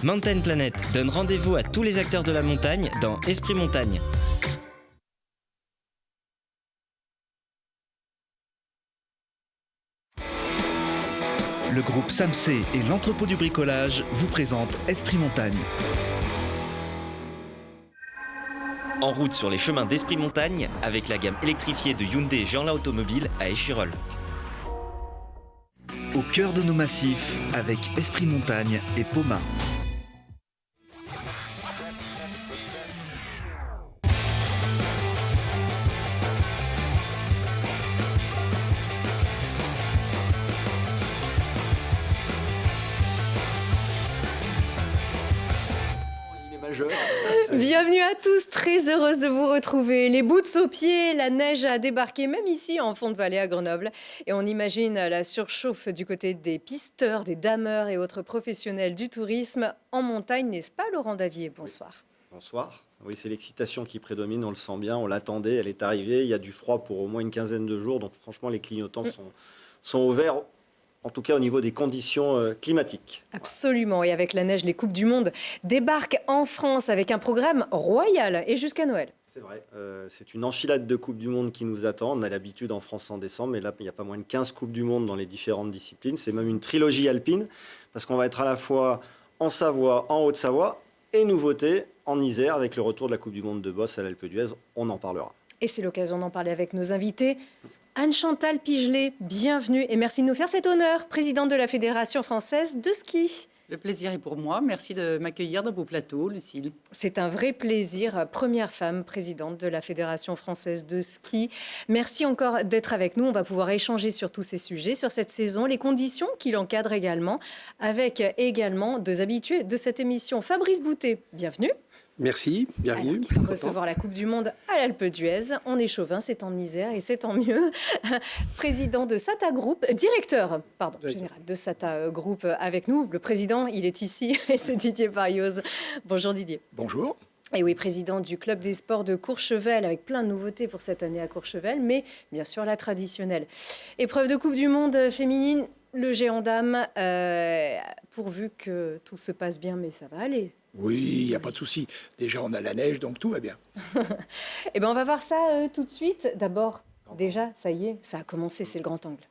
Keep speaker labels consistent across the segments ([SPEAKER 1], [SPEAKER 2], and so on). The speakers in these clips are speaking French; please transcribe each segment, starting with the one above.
[SPEAKER 1] Mountain Planet donne rendez-vous à tous les acteurs de la montagne dans Esprit Montagne.
[SPEAKER 2] Le groupe Samsé et l'entrepôt du bricolage vous présentent Esprit Montagne.
[SPEAKER 1] En route sur les chemins d'Esprit Montagne avec la gamme électrifiée de Hyundai et Jeanlin Automobile à Échirolles.
[SPEAKER 2] Au cœur de nos massifs avec Esprit Montagne et Poma.
[SPEAKER 3] Bienvenue à tous, très heureuse de vous retrouver. Les boots aux pieds, la neige a débarqué même ici en fond de vallée à Grenoble. Et on imagine la surchauffe du côté des pisteurs, des dameurs et autres professionnels du tourisme en montagne, n'est-ce pas Laurent Davier? Bonsoir.
[SPEAKER 4] Bonsoir. Oui, c'est l'excitation qui prédomine, on le sent bien, on l'attendait, elle est arrivée. Il y a du froid pour au moins une quinzaine de jours, donc franchement les clignotants sont ouverts. En tout cas au niveau des conditions climatiques.
[SPEAKER 3] Absolument, et avec la neige, les Coupes du Monde débarquent en France avec un programme royal et jusqu'à Noël.
[SPEAKER 4] C'est vrai, c'est une enfilade de Coupes du Monde qui nous attend. On a l'habitude en France en décembre, mais là il n'y a pas moins de 15 Coupes du Monde dans les différentes disciplines. C'est même une trilogie alpine, parce qu'on va être à la fois en Savoie, en Haute-Savoie, et nouveauté en Isère avec le retour de la Coupe du Monde de Bosse à l'Alpe d'Huez. On en parlera.
[SPEAKER 3] Et c'est l'occasion d'en parler avec nos invités. Anne-Chantal Pigelet, bienvenue et merci de nous faire cet honneur, présidente de la Fédération française de ski.
[SPEAKER 5] Le plaisir est pour moi. Merci de m'accueillir dans vos plateaux, Lucille.
[SPEAKER 3] C'est un vrai plaisir. Première femme présidente de la Fédération française de ski. Merci encore d'être avec nous. On va pouvoir échanger sur tous ces sujets, sur cette saison, les conditions qui l'encadrent également, avec également deux habitués de cette émission. Fabrice Boutet, bienvenue.
[SPEAKER 6] Merci, bienvenue.
[SPEAKER 3] Alors, qui va recevoir la Coupe du Monde à l'Alpe d'Huez. On est chauvin, c'est en Isère et c'est tant mieux. Président de SATA Group, directeur général de SATA Group avec nous. Le président, il est ici et c'est Didier Barrios. Bonjour Didier.
[SPEAKER 6] Bonjour.
[SPEAKER 3] Et oui, président du Club des sports de Courchevel, avec plein de nouveautés pour cette année à Courchevel, mais bien sûr la traditionnelle. Épreuve de Coupe du Monde féminine, le géant dame, pourvu que tout se passe bien, mais ça va aller.
[SPEAKER 6] Oui, il n'y a pas de souci. Déjà, on a la neige, donc tout va bien.
[SPEAKER 3] Eh bien, on va voir ça tout de suite. D'abord, déjà, ça y est, ça a commencé, c'est le grand angle.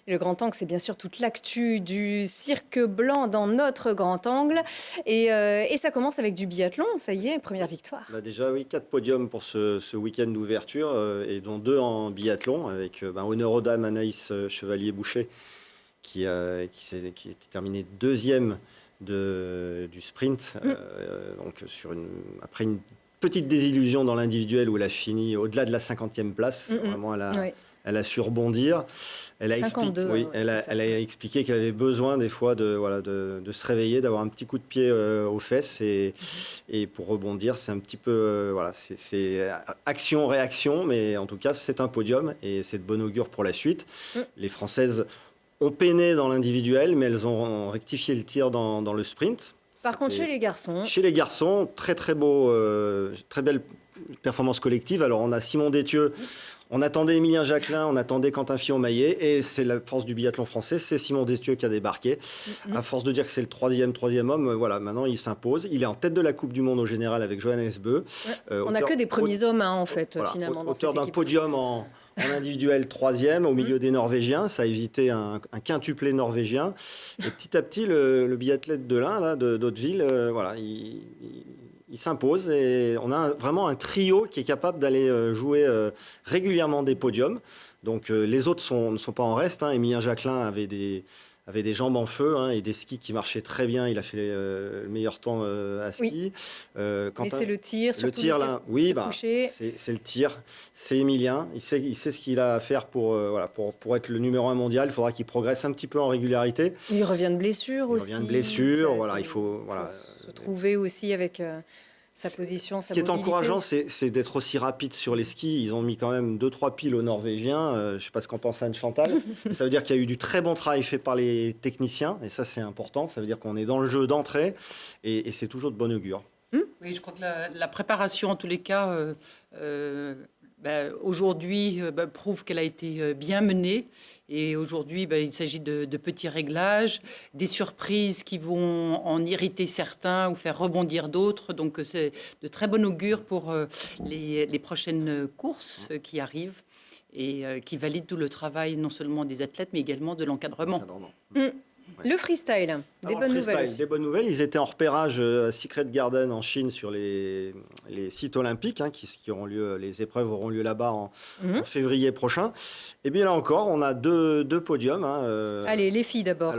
[SPEAKER 3] Le grand angle, c'est bien sûr toute l'actu du cirque blanc dans notre grand angle. Et ça commence avec du biathlon, ça y est, première victoire.
[SPEAKER 4] On a déjà 4 podiums pour ce week-end d'ouverture, et dont 2 en biathlon, avec honneur aux dames Anaïs Chevalier-Boucher, qui était terminé deuxième du sprint. Donc après une petite désillusion dans l'individuel où elle a fini au-delà de la 50e place. Vraiment, elle a su rebondir. Elle a
[SPEAKER 3] 52,
[SPEAKER 4] expliqué qu'elle avait besoin des fois de se réveiller, d'avoir un petit coup de pied aux fesses. Et pour rebondir, c'est un petit peu... c'est action-réaction, mais en tout cas, c'est un podium et c'est de bon augure pour la suite. Les Françaises ont peiné dans l'individuel, mais elles ont rectifié le tir dans le sprint.
[SPEAKER 3] Par contre, chez les garçons...
[SPEAKER 4] Chez les garçons, très beau, très belle performance collective. Alors, on a Simon Détieux, on attendait Émilien Jacquelin, on attendait Quentin Fillon-Maillet, et c'est la force du biathlon français, c'est Simon Détieux qui a débarqué. À force de dire que c'est le troisième homme, maintenant il s'impose. Il est en tête de la Coupe du Monde au général avec Johannes Beu.
[SPEAKER 3] On n'a que des premiers hommes, en fait, finalement, dans cette équipe.
[SPEAKER 4] Auteur d'un podium en individuel troisième au milieu des Norvégiens, ça a évité un quintuplé norvégien. Et petit à petit, le biathlète de l'Ain, d'Hauteville, il s'impose et on a vraiment un trio qui est capable d'aller jouer régulièrement des podiums. Donc les autres ne sont pas en reste. Émilien Jacquelin avait des jambes en feu et des skis qui marchaient très bien. Il a fait le meilleur temps à ski.
[SPEAKER 3] Mais c'est le tir, surtout
[SPEAKER 4] le tir là. Oui, c'est le tir. C'est Émilien. Il sait ce qu'il a à faire pour être le numéro 1 mondial. Il faudra qu'il progresse un petit peu en régularité.
[SPEAKER 3] Il revient de blessure aussi.
[SPEAKER 4] Il revient de blessure. Il faut
[SPEAKER 3] se trouver aussi avec... sa position, sa mobilité.
[SPEAKER 4] Ce qui est encourageant, c'est d'être aussi rapide sur les skis. Ils ont mis quand même 2-3 piles aux Norvégiens. Je ne sais pas ce qu'en pense Anne-Chantal. Ça veut dire qu'il y a eu du très bon travail fait par les techniciens. Et ça, c'est important. Ça veut dire qu'on est dans le jeu d'entrée. Et c'est toujours de bon augure.
[SPEAKER 5] Oui, je crois que la préparation, en tous les cas, aujourd'hui, prouve qu'elle a été bien menée. Et aujourd'hui, il s'agit de petits réglages, des surprises qui vont en irriter certains ou faire rebondir d'autres. Donc, c'est de très bon augure pour les prochaines courses qui arrivent et qui valident tout le travail non seulement des athlètes, mais également de l'encadrement.
[SPEAKER 3] Le freestyle, des bonnes nouvelles aussi.
[SPEAKER 4] Des bonnes nouvelles. Ils étaient en repérage à Secret Garden en Chine sur les sites olympiques, qui auront lieu, les épreuves auront lieu là-bas en février prochain. Et bien là encore, on a deux podiums.
[SPEAKER 3] Allez, les filles d'abord.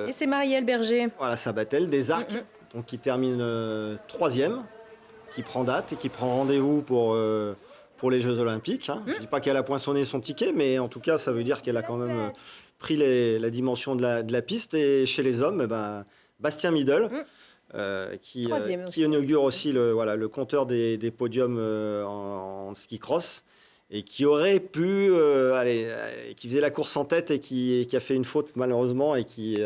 [SPEAKER 3] Et c'est Marielle Berger.
[SPEAKER 4] Voilà, Sabatel, des arcs, donc qui termine 3e, qui prend date et qui prend rendez-vous pour les Jeux Olympiques. Je ne dis pas qu'elle a poinçonné son ticket, mais en tout cas, ça veut dire qu'elle a quand même pris la dimension de la piste. Et chez les hommes, Bastien Middle, qui inaugure aussi le compteur des podiums en ski cross, et qui aurait pu qui faisait la course en tête et qui a fait une faute malheureusement et qui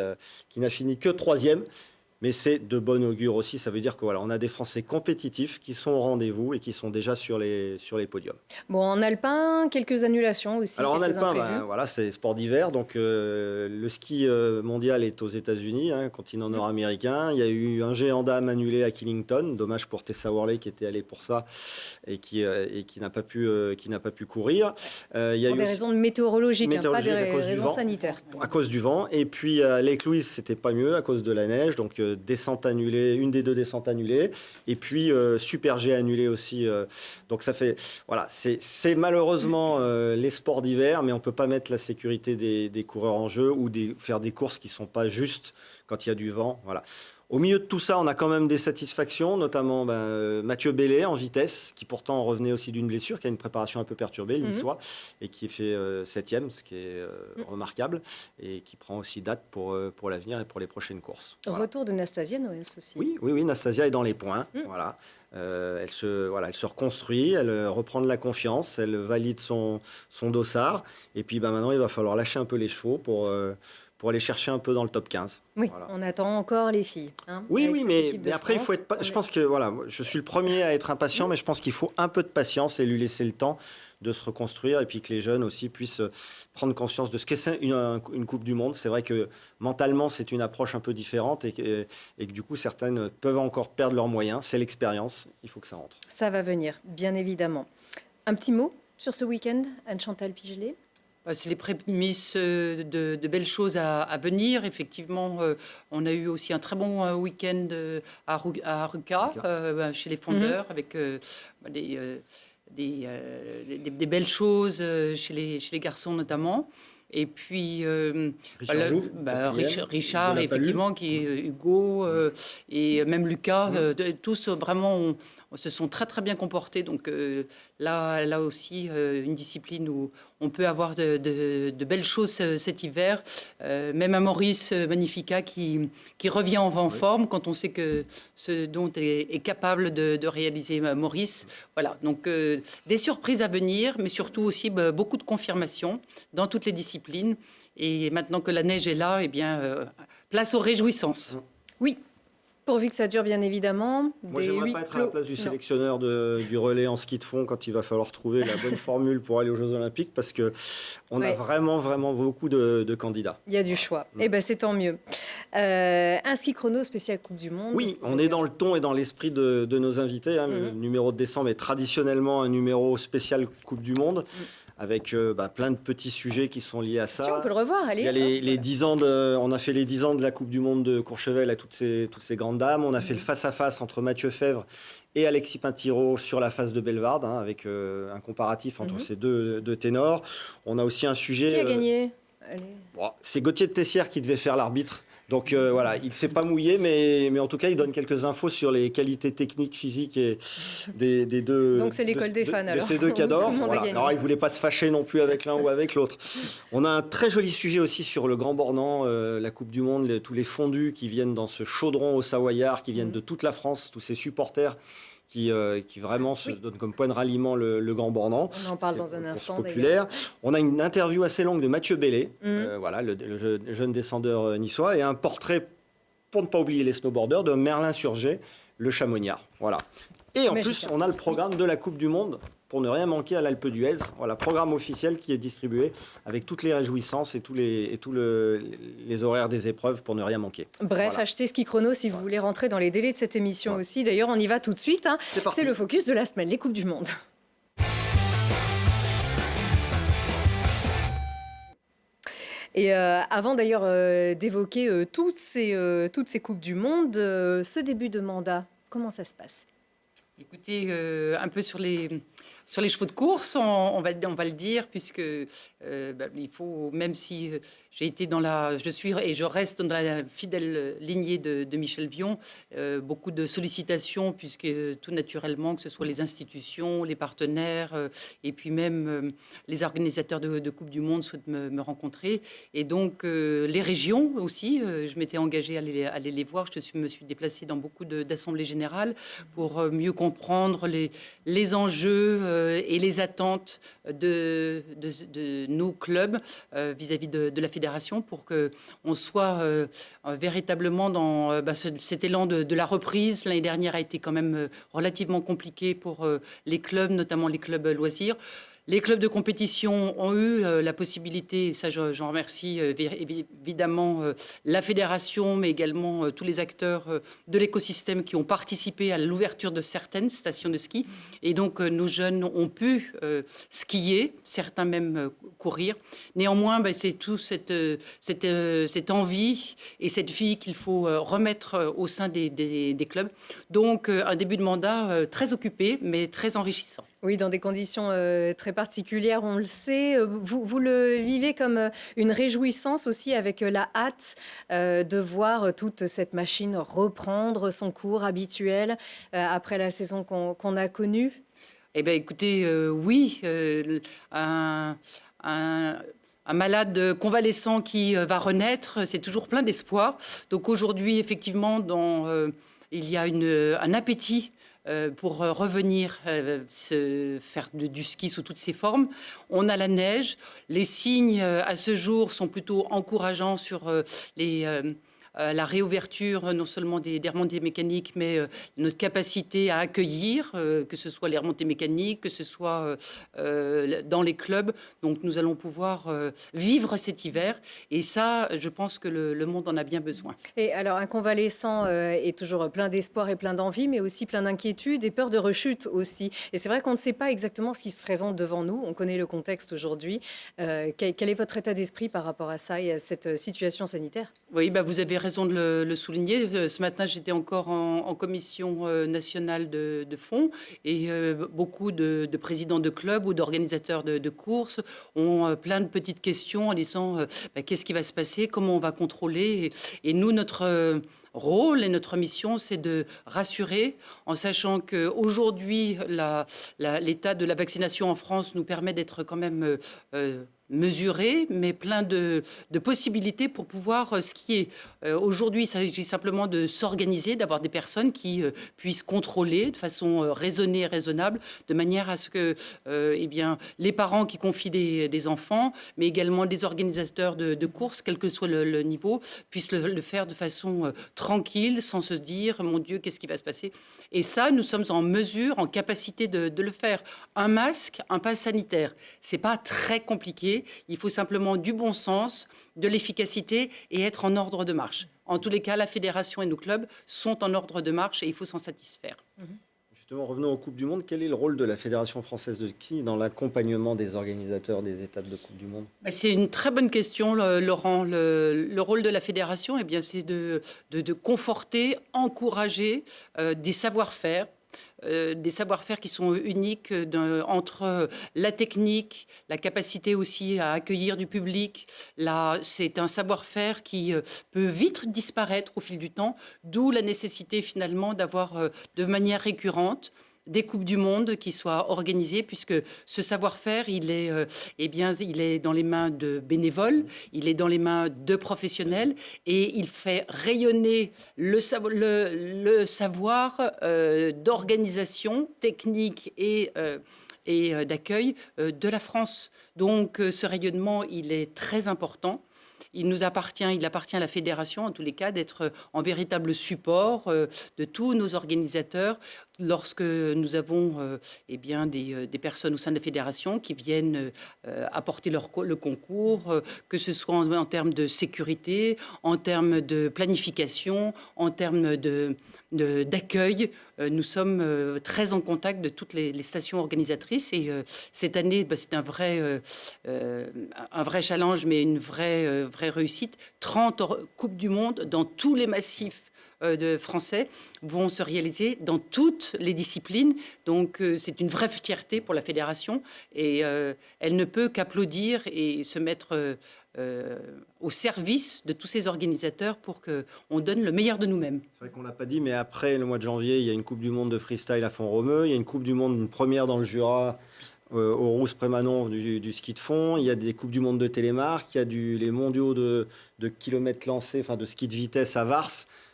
[SPEAKER 4] n'a fini que 3e. Mais c'est de bon augure aussi. Ça veut dire que on a des Français compétitifs qui sont au rendez-vous et qui sont déjà sur les podiums.
[SPEAKER 3] Bon, en alpin, quelques annulations aussi.
[SPEAKER 4] Alors en alpin, c'est sport d'hiver. Donc le ski mondial est aux États-Unis, continent nord-américain. Il y a eu un géant dames annulé à Killington. Dommage pour Tessa Worley qui était allée pour ça et qui n'a pas pu courir. Il y a
[SPEAKER 3] pour des raisons météorologiques, pas des raisons sanitaires.
[SPEAKER 4] À cause du vent. Et puis à Lake Louise, c'était pas mieux à cause de la neige. Donc descente annulée, une des deux descentes annulées, et puis Super G annulé aussi. Donc ça fait, c'est malheureusement les sports d'hiver, mais on peut pas mettre la sécurité des coureurs en jeu ou faire des courses qui sont pas justes quand il y a du vent. Voilà. Au milieu de tout ça, on a quand même des satisfactions, notamment Mathieu Bellet en vitesse, qui pourtant revenait aussi d'une blessure, qui a une préparation un peu perturbée, le niçois, et qui fait 7e, ce qui est remarquable, et qui prend aussi date pour l'avenir et pour les prochaines courses. Voilà.
[SPEAKER 3] Retour de Nastasia Noès aussi.
[SPEAKER 4] Oui, Nastasia est dans les points. Voilà. Elle se reconstruit, elle reprend de la confiance, elle valide son dossard, et puis maintenant il va falloir lâcher un peu les chevaux pour aller chercher un peu dans le top 15.
[SPEAKER 3] Oui, on attend encore les filles.
[SPEAKER 4] Oui, mais après, il faut être. Je pense que je suis le premier à être impatient, mais je pense qu'il faut un peu de patience et lui laisser le temps de se reconstruire, et puis que les jeunes aussi puissent prendre conscience de ce qu'est une Coupe du Monde. C'est vrai que mentalement, c'est une approche un peu différente et que du coup, certaines peuvent encore perdre leurs moyens. C'est l'expérience, il faut que ça rentre.
[SPEAKER 3] Ça va venir, bien évidemment. Un petit mot sur ce week-end, Anne-Chantal Pigelet?
[SPEAKER 5] C'est les prémices de belles choses à venir. Effectivement, on a eu aussi un très bon week-end à Ruka, chez les fondeurs, avec des belles choses chez les garçons notamment. Et puis Richard effectivement, qui est Hugo et même Lucas, tous vraiment se sont très très bien comportés. Donc là aussi, une discipline où on peut avoir de belles choses cet hiver. Même à Maurice Magnifica qui revient en forme quand on sait que ce dont est capable de réaliser Maurice. Voilà, donc des surprises à venir, mais surtout aussi beaucoup de confirmations dans toutes les disciplines. Et maintenant que la neige est là, place aux réjouissances.
[SPEAKER 3] Oui. Pourvu que ça dure, bien évidemment.
[SPEAKER 4] Moi, j'aimerais pas être à la place du sélectionneur du relais en ski de fond quand il va falloir trouver la bonne formule pour aller aux Jeux Olympiques, parce qu'on a vraiment beaucoup de candidats.
[SPEAKER 3] Il y a du choix. C'est tant mieux. Un ski chrono spécial Coupe du Monde.
[SPEAKER 4] Oui, on est dans le ton et dans l'esprit de nos invités. Le numéro de décembre est traditionnellement un numéro spécial Coupe du Monde, avec plein de petits sujets qui sont liés à ça.
[SPEAKER 3] Si, on peut le revoir, allez.
[SPEAKER 4] Il y a les 10 ans on a fait les 10 ans de la Coupe du Monde de Courchevel à toutes ces grandes dames. On a fait le face-à-face entre Mathieu Fèvre et Alexis Pintiro sur la face de Bellevarde, avec un comparatif entre ces deux ténors. On a aussi un sujet...
[SPEAKER 3] Qui a gagné?
[SPEAKER 4] C'est Gauthier de Tessières qui devait faire l'arbitre. Donc il ne s'est pas mouillé, mais en tout cas, il donne quelques infos sur les qualités techniques, physiques et des deux.
[SPEAKER 3] Donc c'est l'école des fans, alors.
[SPEAKER 4] De ces deux cadors. Alors il ne voulait pas se fâcher non plus avec l'un ou avec l'autre. On a un très joli sujet aussi sur le Grand Bornand, la Coupe du Monde, tous les fondus qui viennent dans ce chaudron au Savoyard, qui viennent de toute la France, tous ces supporters qui vraiment se donnent comme point de ralliement le Grand Bornand.
[SPEAKER 3] On en parle dans un instant.
[SPEAKER 4] Populaire. On a une interview assez longue de Mathieu Bellet, le jeune descendeur niçois, et un portrait, pour ne pas oublier les snowboarders, de Merlin Surgé, le chamoniard. Voilà. Et en plus, on a le programme de la Coupe du Monde pour ne rien manquer à l'Alpe d'Huez. Voilà, programme officiel qui est distribué avec toutes les réjouissances et tous les horaires des épreuves pour ne rien manquer.
[SPEAKER 3] Bref,
[SPEAKER 4] Voilà.
[SPEAKER 3] achetez Ski Chrono si vous voulez rentrer dans les délais de cette émission aussi. D'ailleurs, on y va tout de suite.
[SPEAKER 4] C'est parti.
[SPEAKER 3] C'est le focus de la semaine, les Coupes du Monde. Et avant d'ailleurs d'évoquer toutes ces Coupes du Monde, ce début de mandat, comment ça se passe ?
[SPEAKER 5] Écoutez, un peu sur les chevaux de course, on va le dire, puisque il faut, même si je suis et je reste dans la fidèle lignée de Michel Vion, beaucoup de sollicitations, puisque tout naturellement, que ce soit les institutions, les partenaires, et puis même les organisateurs de Coupe du Monde souhaitent me rencontrer. Et donc, les régions aussi, je m'étais engagée à aller les voir. Me suis déplacée dans beaucoup d'assemblées générales pour mieux comprendre les enjeux et les attentes de nos clubs vis-à-vis de la fédération, pour qu'on soit véritablement dans cet élan de la reprise. L'année dernière a été quand même relativement compliquée pour les clubs, notamment les clubs loisirs. Les clubs de compétition ont eu la possibilité, et ça j'en remercie évidemment la fédération, mais également tous les acteurs de l'écosystème qui ont participé à l'ouverture de certaines stations de ski. Et donc nos jeunes ont pu skier, certains même courir. Néanmoins, c'est tout cette envie et cette vie qu'il faut remettre au sein des clubs. Donc un début de mandat très occupé, mais très enrichissant.
[SPEAKER 3] Oui, dans des conditions très particulières, on le sait. Vous le vivez comme une réjouissance aussi, avec la hâte de voir toute cette machine reprendre son cours habituel après la saison qu'on a connue.
[SPEAKER 5] Eh bien, écoutez, oui, un malade convalescent qui va renaître, c'est toujours plein d'espoir. Donc aujourd'hui, effectivement, il y a un appétit pour revenir faire du ski sous toutes ses formes. On a la neige. Les signes à ce jour sont plutôt encourageants sur la réouverture non seulement des remontées mécaniques, mais notre capacité à accueillir, que ce soit les remontées mécaniques, que ce soit dans les clubs. Donc nous allons pouvoir vivre cet hiver. Et ça, je pense que le monde en a bien besoin.
[SPEAKER 3] Et alors, un convalescent est toujours plein d'espoir et plein d'envie, mais aussi plein d'inquiétude et peur de rechute aussi. Et c'est vrai qu'on ne sait pas exactement ce qui se présente devant nous. On connaît le contexte aujourd'hui. Quel est votre état d'esprit par rapport à ça et à cette situation sanitaire ?
[SPEAKER 5] Oui, vous avez raison de le souligner. Ce matin, j'étais encore en commission nationale de fonds, et beaucoup de présidents de clubs ou d'organisateurs de courses ont plein de petites questions en disant qu'est-ce qui va se passer, comment on va contrôler. Et nous, notre rôle et notre mission, c'est de rassurer, en sachant qu'aujourd'hui, l'état de la vaccination en France nous permet d'être quand même mesuré, mais plein de possibilités pour pouvoir skier. Aujourd'hui, il s'agit simplement de s'organiser, d'avoir des personnes qui puissent contrôler de façon raisonnée et raisonnable, de manière à ce que les parents qui confient des enfants, mais également des organisateurs de courses, quel que soit le niveau, puissent le faire de façon tranquille, sans se dire « mon Dieu, qu'est-ce qui va se passer ?» Et ça, nous sommes en mesure, en capacité de le faire. Un masque, un pass sanitaire, c'est pas très compliqué. Il faut simplement du bon sens, de l'efficacité et être en ordre de marche. En tous les cas, la fédération et nos clubs sont en ordre de marche et il faut s'en satisfaire.
[SPEAKER 4] Justement, revenons aux Coupes du Monde. Quel est le rôle de la Fédération française de ski dans l'accompagnement des organisateurs des étapes de Coupe du Monde ?
[SPEAKER 5] C'est une très bonne question, Laurent. Le rôle de la fédération, c'est de conforter, encourager des savoir-faire. Des savoir-faire qui sont uniques entre la technique, la capacité aussi à accueillir du public. Là, c'est un savoir-faire qui peut vite disparaître au fil du temps, d'où la nécessité finalement d'avoir de manière récurrente des Coupes du Monde qui soient organisées, puisque ce savoir-faire, il est dans les mains de bénévoles, il est dans les mains de professionnels, et il fait rayonner le savoir d'organisation technique et d'accueil de la France. Donc ce rayonnement, il est très important. Il appartient à la fédération, en tous les cas, d'être en véritable support de tous nos organisateurs. lorsque nous avons des personnes au sein de la fédération qui viennent apporter le concours, que ce soit en termes de sécurité, en termes de planification, en termes d'accueil. Nous sommes très en contact de toutes les stations organisatrices et cette année, c'est un vrai challenge, mais une vraie réussite. 30 Coupes du Monde dans tous les massifs de français vont se réaliser dans toutes les disciplines. Donc c'est une vraie fierté pour la fédération et elle ne peut qu'applaudir et se mettre au service de tous ces organisateurs pour qu'on donne le meilleur de nous-mêmes.
[SPEAKER 4] C'est vrai qu'on ne l'a pas dit, mais après le mois de janvier, il y a une Coupe du Monde de freestyle à Font-Romeu, il y a une Coupe du Monde, une première dans le Jura, au Rousse-Prémanon du ski de fond, il y a des Coupes du Monde de télémarque, il y a les mondiaux de kilomètres lancés, enfin de ski de vitesse à Vars.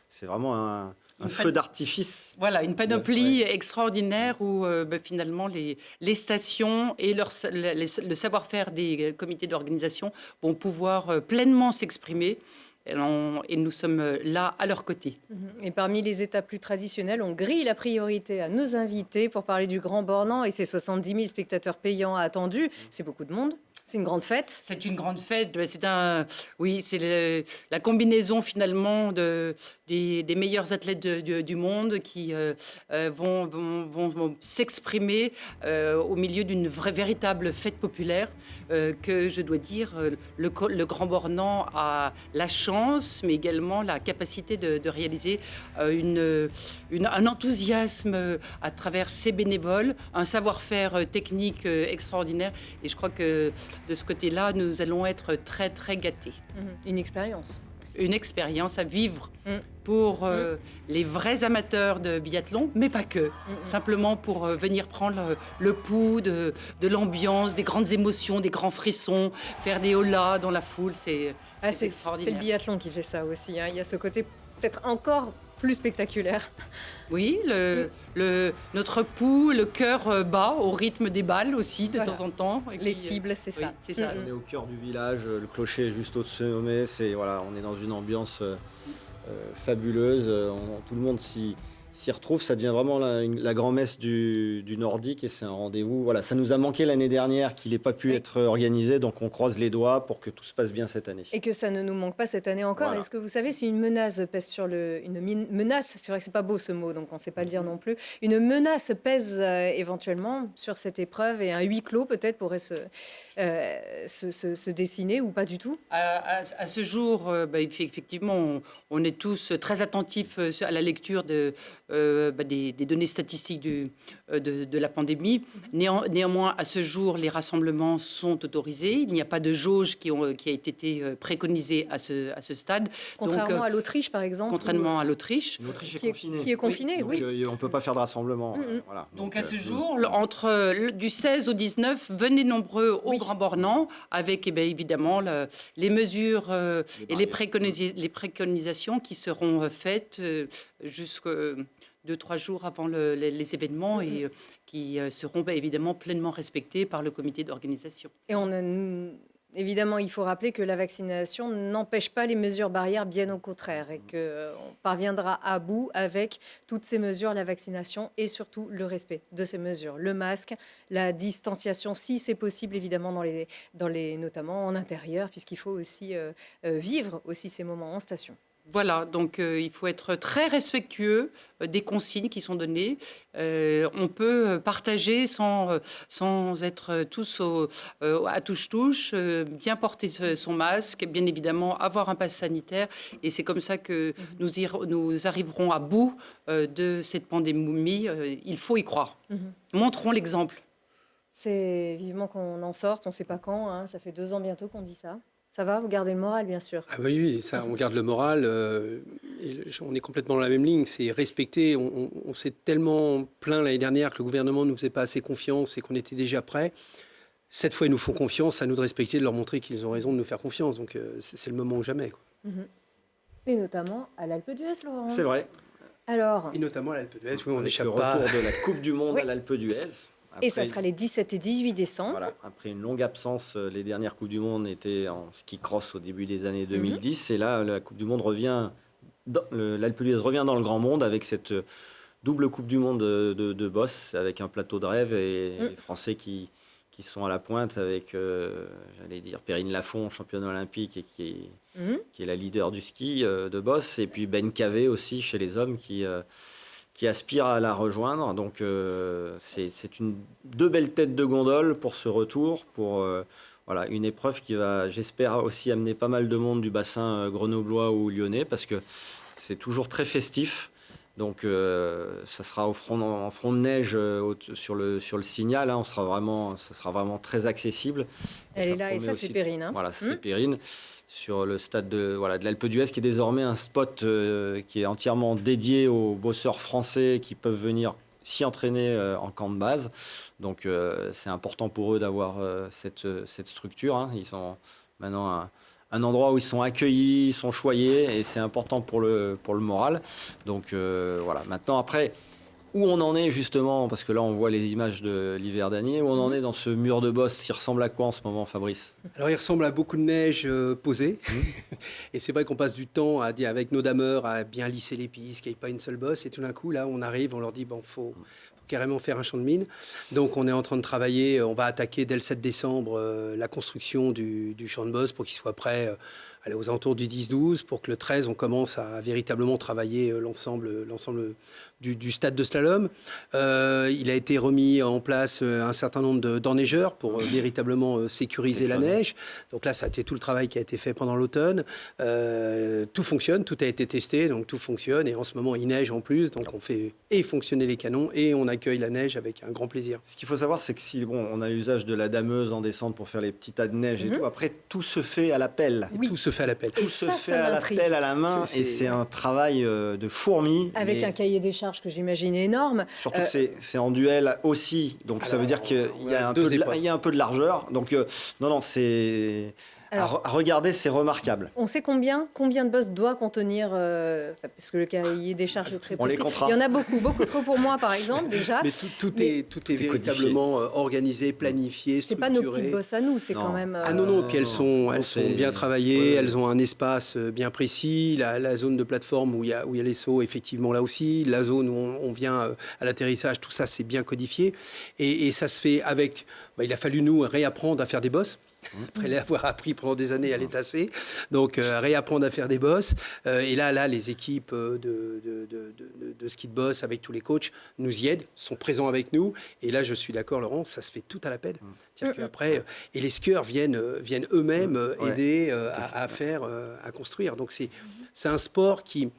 [SPEAKER 4] C'est vraiment un feu d'artifice.
[SPEAKER 5] Voilà, une panoplie extraordinaire où finalement les stations et le savoir-faire des comités d'organisation vont pouvoir pleinement s'exprimer. Et nous sommes là à leur côté.
[SPEAKER 3] Et parmi les étapes plus traditionnelles, on grille la priorité à nos invités pour parler du Grand Bornand et ses 70 000 spectateurs payants attendus. C'est beaucoup de monde. C'est une grande fête.
[SPEAKER 5] C'est une grande fête. C'est la combinaison finalement des meilleurs athlètes du monde qui vont s'exprimer au milieu d'une véritable fête populaire que je dois dire, le Grand Bornand a la chance, mais également la capacité de réaliser un enthousiasme à travers ses bénévoles, un savoir-faire technique extraordinaire. Et je crois que de ce côté-là, nous allons être très, très gâtés.
[SPEAKER 3] Une expérience.
[SPEAKER 5] Une expérience à vivre pour les vrais amateurs de biathlon, mais pas que. Simplement pour venir prendre le pouls de l'ambiance, des grandes émotions, des grands frissons, faire des holas dans la foule, c'est extraordinaire.
[SPEAKER 3] C'est le biathlon qui fait ça aussi. Hein. Il y a ce côté peut-être encore plus spectaculaire.
[SPEAKER 5] Oui, notre pouls, le cœur bat au rythme des balles aussi de temps en temps. Et
[SPEAKER 3] les cibles, c'est ça.
[SPEAKER 5] Oui, c'est ça.
[SPEAKER 4] On est au cœur du village, le clocher est juste au-dessus du sommet. On est dans une ambiance fabuleuse. Tout le monde s'y retrouve. Ça devient vraiment la grand-messe du nordique et c'est un rendez-vous. Voilà, ça nous a manqué l'année dernière qu'il n'ait pas pu être organisé, donc on croise les doigts pour que tout se passe bien cette année.
[SPEAKER 3] Et que ça ne nous manque pas cette année encore. Voilà. Est-ce que vous savez si une menace pèse sur menace, c'est vrai que c'est pas beau ce mot, donc on ne sait pas le dire non plus. Une menace pèse éventuellement sur cette épreuve et un huis clos peut-être pourrait se dessiner ou pas du tout?
[SPEAKER 5] À ce jour, effectivement, on est tous très attentifs à la lecture des données statistiques de la pandémie. Néanmoins, à ce jour, les rassemblements sont autorisés. Il n'y a pas de jauge qui a été préconisée à ce stade.
[SPEAKER 3] Contrairement à l'Autriche, par exemple.
[SPEAKER 5] Contrairement à l'Autriche.
[SPEAKER 4] L'Autriche est confinée.
[SPEAKER 3] Qui est confinée,
[SPEAKER 4] oui. Donc, on ne peut pas faire de rassemblement. Voilà.
[SPEAKER 5] Donc à ce jour, du 16 au 19, venez nombreux au Grand Bornand avec évidemment les mesures et les préconisations qui seront faites jusqu'à 2-3 jours avant les événements et qui seront évidemment pleinement respectés par le comité d'organisation.
[SPEAKER 3] Et évidemment, il faut rappeler que la vaccination n'empêche pas les mesures barrières, bien au contraire, et qu'on parviendra à bout avec toutes ces mesures, la vaccination et surtout le respect de ces mesures. Le masque, la distanciation, si c'est possible, évidemment, notamment en intérieur, puisqu'il faut aussi vivre aussi ces moments en station.
[SPEAKER 5] Voilà, donc il faut être très respectueux des consignes qui sont données. On peut partager sans être tous à touche-touche, bien porter son masque, bien évidemment avoir un pass sanitaire. Et c'est comme ça que nous arriverons à bout de cette pandémie. Il faut y croire. Montrons l'exemple.
[SPEAKER 3] C'est vivement qu'on en sorte, on ne sait pas quand. Hein. Ça fait 2 ans bientôt qu'on dit ça. Ça va, vous gardez le moral, bien sûr.
[SPEAKER 7] Ah oui, ça, on garde le moral. Et on est complètement dans la même ligne. C'est respecter. On s'est tellement plaint l'année dernière que le gouvernement ne nous faisait pas assez confiance et qu'on était déjà prêts. Cette fois, ils nous font confiance. À nous de respecter, de leur montrer qu'ils ont raison de nous faire confiance. Donc, c'est le moment ou jamais, quoi.
[SPEAKER 3] Et notamment à l'Alpe d'Huez, Laurent.
[SPEAKER 4] C'est vrai.
[SPEAKER 3] Alors.
[SPEAKER 7] Et notamment à l'Alpe d'Huez, oui, on n'échappe
[SPEAKER 4] pas.
[SPEAKER 7] Le
[SPEAKER 4] retour de la Coupe du Monde à l'Alpe d'Huez.
[SPEAKER 3] Et ça sera les 17 et 18 décembre.
[SPEAKER 4] Voilà. Après une longue absence, les dernières Coupes du Monde étaient en ski cross au début des années 2010. Et là, la Coupe du Monde revient, l'Alpe d'Huez revient dans le grand monde avec cette double Coupe du Monde de boss avec un plateau de rêve et les Français qui sont à la pointe avec, j'allais dire, Perrine Lafont, championne olympique et qui est la leader du ski de boss. Et puis Ben Cavé aussi chez les hommes qui aspire à la rejoindre. Donc c'est deux belles têtes de gondole pour ce retour, pour voilà, une épreuve qui va, j'espère, aussi amener pas mal de monde du bassin grenoblois ou lyonnais, parce que c'est toujours très festif. Donc ça sera en front de neige sur le Signal, hein, ça sera vraiment très accessible.
[SPEAKER 3] Elle est là, et ça c'est Perrine. Hein.
[SPEAKER 4] Voilà, c'est Perrine. Sur le stade de l'Alpe d'Huez, qui est désormais un spot qui est entièrement dédié aux bosseurs français qui peuvent venir s'y entraîner en camp de base. Donc c'est important pour eux d'avoir cette structure. Hein. Ils sont maintenant un endroit où ils sont accueillis, ils sont choyés, et c'est important pour le moral. Donc voilà, maintenant après, où on en est justement, parce que là on voit les images de l'hiver dernier, où on en est dans ce mur de boss, il ressemble à quoi en ce moment, Fabrice?
[SPEAKER 7] Alors il ressemble à beaucoup de neige posée, et c'est vrai qu'on passe du temps avec nos dameurs à bien lisser les pistes, qu'il n'y ait pas une seule bosse, et tout d'un coup là on arrive, on leur dit bon, faut carrément faire un champ de mine. Donc on est en train de travailler, on va attaquer dès le 7 décembre la construction du champ de bosse pour qu'il soit prêt aux alentours du 10-12, pour que le 13 on commence à véritablement travailler l'ensemble du stade de slalom. Il a été remis en place un certain nombre d'enneigeurs pour véritablement sécuriser la neige. Donc là, ça a été tout le travail qui a été fait pendant l'automne. Tout fonctionne, tout a été testé, donc tout fonctionne. Et en ce moment, il neige en plus, donc on fait fonctionner les canons et on accueille la neige avec un grand plaisir.
[SPEAKER 4] Ce qu'il faut savoir, c'est que si on a l'usage de la dameuse en descente pour faire les petits tas de neige et tout, après tout se fait à la pelle.
[SPEAKER 3] Oui.
[SPEAKER 7] Tout se fait à la pelle.
[SPEAKER 4] Tout se fait à la pelle, à la main, et c'est un travail de fourmi.
[SPEAKER 3] Avec un cahier des charges que j'imagine énorme.
[SPEAKER 4] Surtout que c'est en duel aussi, donc ça veut dire qu'il y a un peu de largeur. Donc non, c'est... Alors, à regarder, c'est remarquable.
[SPEAKER 3] On sait combien de bosses doit contenir, parce que le cahier des charges est très précis. Il y en a beaucoup trop pour moi, par exemple, déjà.
[SPEAKER 7] Mais tout est véritablement organisé, planifié, structuré.
[SPEAKER 3] C'est pas nos petites bosses à nous, c'est quand même...
[SPEAKER 7] Ah non, puis elles sont bien travaillées, elles ont un espace bien précis, la zone de plateforme où il y a les sauts, effectivement, là aussi, la zone où on vient à l'atterrissage, tout ça, c'est bien codifié. Et ça se fait avec... il a fallu, nous, réapprendre à faire des bosses. Après l'avoir appris pendant des années à l'étasser. Donc, réapprendre à faire des bosses. Et là, les équipes de ski de boss avec tous les coachs nous y aident, sont présents avec nous. Et là, je suis d'accord, Laurent, ça se fait tout à la pelle. C'est-à-dire qu'après, et les skieurs viennent eux-mêmes aider à construire. Donc, c'est un sport qui